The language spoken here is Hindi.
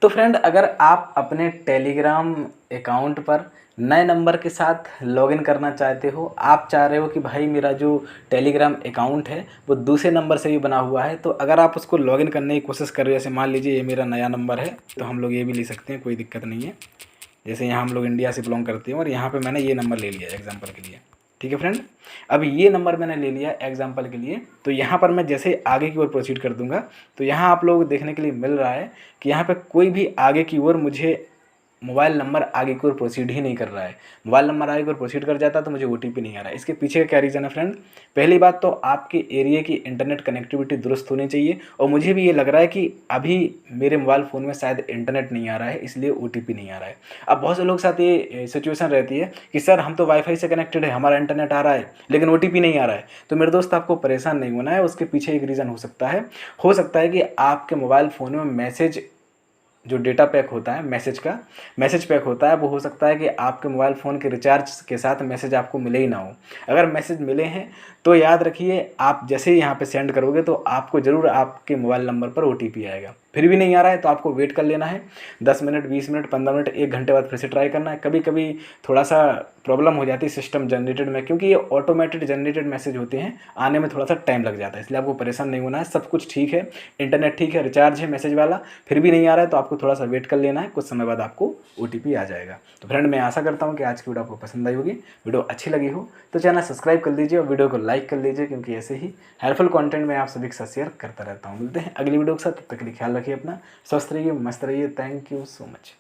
तो फ्रेंड, अगर आप अपने टेलीग्राम अकाउंट पर नए नंबर के साथ लॉगिन करना चाहते हो, आप चाह रहे हो कि भाई मेरा जो टेलीग्राम अकाउंट है वो दूसरे नंबर से भी बना हुआ है, तो अगर आप उसको लॉगिन करने की कोशिश कर रहे हो, जैसे मान लीजिए ये मेरा नया नंबर है, तो हम लोग ये भी ले सकते हैं, कोई दिक्कत नहीं है। जैसे यहाँ हम लोग इंडिया से बिलोंग करते हैं और यहाँ पे मैंने ये नंबर ले लिया एग्जांपल के लिए, ठीक है फ्रेंड। अब ये नंबर मैंने ले लिया एग्जांपल के लिए, तो यहाँ पर मैं जैसे आगे की ओर प्रोसीड कर दूंगा, तो यहाँ आप लोग देखने के लिए मिल रहा है कि यहाँ पे कोई भी आगे की ओर मुझे मोबाइल नंबर आगे की ओर प्रोसीड ही नहीं कर रहा है। मोबाइल नंबर आगे की ओर प्रोसीड कर जाता तो मुझे ओटीपी नहीं आ रहा है। इसके पीछे का क्या रीज़न है फ्रेंड? पहली बात तो आपके एरिया की इंटरनेट कनेक्टिविटी दुरुस्त होनी चाहिए, और मुझे भी ये लग रहा है कि अभी मेरे मोबाइल फ़ोन में शायद इंटरनेट नहीं आ रहा है, इसलिए ओटीपी नहीं आ रहा है। अब बहुत से लोग साथ ये सिचुएशन रहती है कि सर हम तो वाईफाई से कनेक्टेड है, हमारा इंटरनेट आ रहा है, लेकिन ओटीपी नहीं आ रहा है। तो मेरे दोस्त, आपको परेशान नहीं होना है, उसके पीछे एक रीज़न हो सकता है कि आपके मोबाइल फ़ोन में मैसेज, जो डेटा पैक होता है मैसेज पैक होता है, वो हो सकता है कि आपके मोबाइल फ़ोन के रिचार्ज के साथ मैसेज आपको मिले ही ना हो। अगर मैसेज मिले हैं तो याद रखिए, आप जैसे ही यहाँ पे सेंड करोगे तो आपको ज़रूर आपके मोबाइल नंबर पर ओटीपी आएगा। फिर भी नहीं आ रहा है तो आपको वेट कर लेना है, 10 मिनट, 20 मिनट, 15 मिनट, 1 घंटे बाद फिर से ट्राई करना है। कभी कभी थोड़ा सा प्रॉब्लम हो जाती है सिस्टम जनरेटेड में, क्योंकि ये ऑटोमेटेड जनरेटेड मैसेज होते हैं, आने में थोड़ा सा टाइम लग जाता है, इसलिए आपको परेशान नहीं होना है। सब कुछ ठीक है, इंटरनेट ठीक है, रिचार्ज है मैसेज वाला, फिर भी नहीं आ रहा है तो आपको थोड़ा सा वेट कर लेना है, कुछ समय बाद आपको ओटीपी आ जाएगा। तो फ्रेंड, मैं आशा करता हूँ कि आज की वीडियो आपको पसंद आई होगी। वीडियो अच्छी लगी हो तो चैनल सब्सक्राइब कर लीजिए और वीडियो को लाइक कर लीजिए, क्योंकि ऐसे ही हेल्पफुल कंटेंट मैं आप सभी के साथ शेयर करता रहता हूँ। मिलते हैं अगली वीडियो के साथ, तब तक के लिए ख्याल रखिए अपना, स्वस्थ रहिए, मस्त रहिए। Thank you so much.